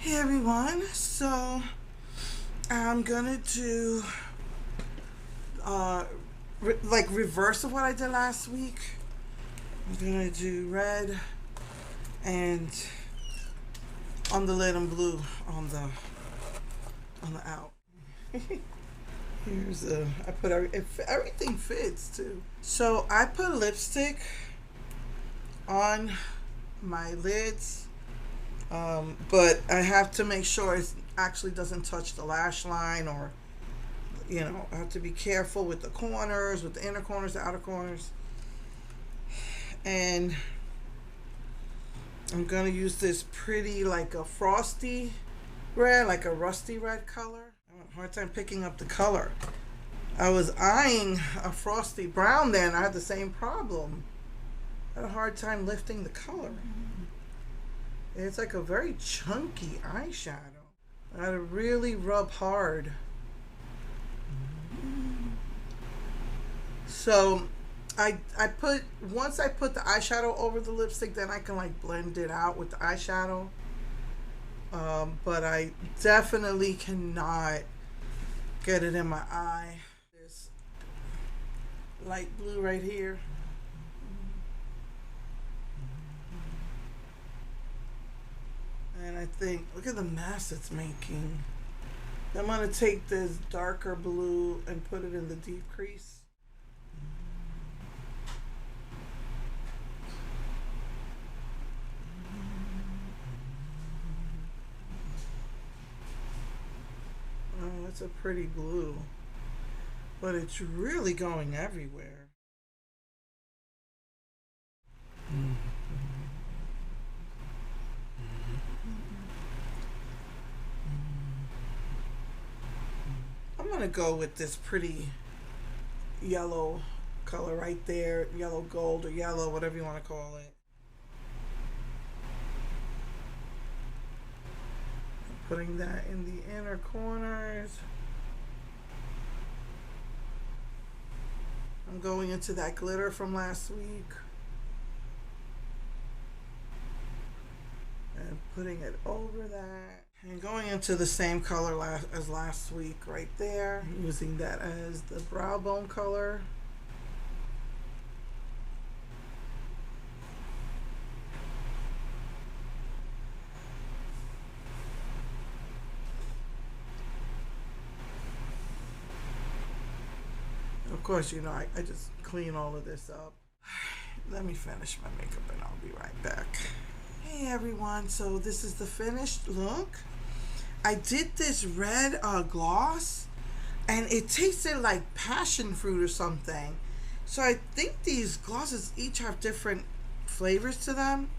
Hey everyone, so I'm gonna do uh, reverse of what I did last week. I'm gonna do red and on the lid and blue on the out. Here's I put everything fits too. So I put lipstick on my lids, but I have to make sure it actually doesn't touch the lash line, or I have to be careful with the corners, with the inner corners, the outer corners. And I'm gonna use this pretty, like a frosty red, like a rusty red color. I have a hard time picking up the color. I was eyeing a frosty brown then. I had the same problem. I had a hard time lifting the color. It's like a very chunky eyeshadow. I had to really rub hard. So I put, once I put the eyeshadow over the lipstick, then I can like blend it out with the eyeshadow. But I definitely cannot get it in my eye. This light blue right here. And I think, look at the mess it's making. I'm going to take this darker blue and put it in the deep crease. Oh, it's a pretty blue. But it's really going everywhere. I'm going to go with this pretty yellow color right there. Yellow gold or yellow, whatever you want to call it. Putting that in the inner corners. I'm going into that glitter from last week and putting it over that, and going into the same color as last week right there, using that as the brow bone color. Of course, I just clean all of this up. Let me finish my makeup and I'll be right back. Hey everyone, so this is the finished look. I did this red gloss and it tasted like passion fruit or something. So I think these glosses each have different flavors to them.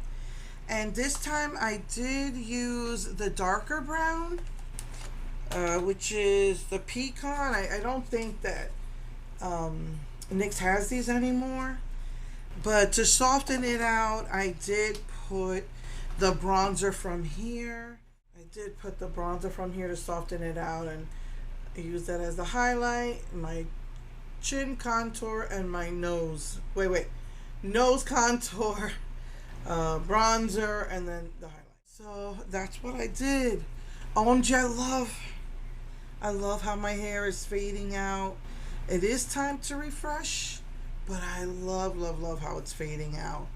And this time I did use the darker brown, which is the pecan. I don't think that NYX has these anymore, but to soften it out, I did put the bronzer from here. To soften it out, and I use that as the highlight, my chin contour, and my nose. Nose contour, bronzer, and then the highlight. So that's what I did. OMG, I love how my hair is fading out. It is time to refresh, but I love, love, love how it's fading out.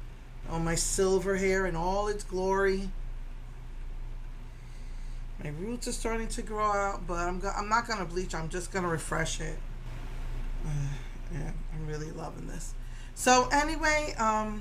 On my silver hair in all its glory. My roots are starting to grow out, but I'm not going to bleach. I'm just going to refresh it. Yeah, I'm really loving this. So anyway, yeah.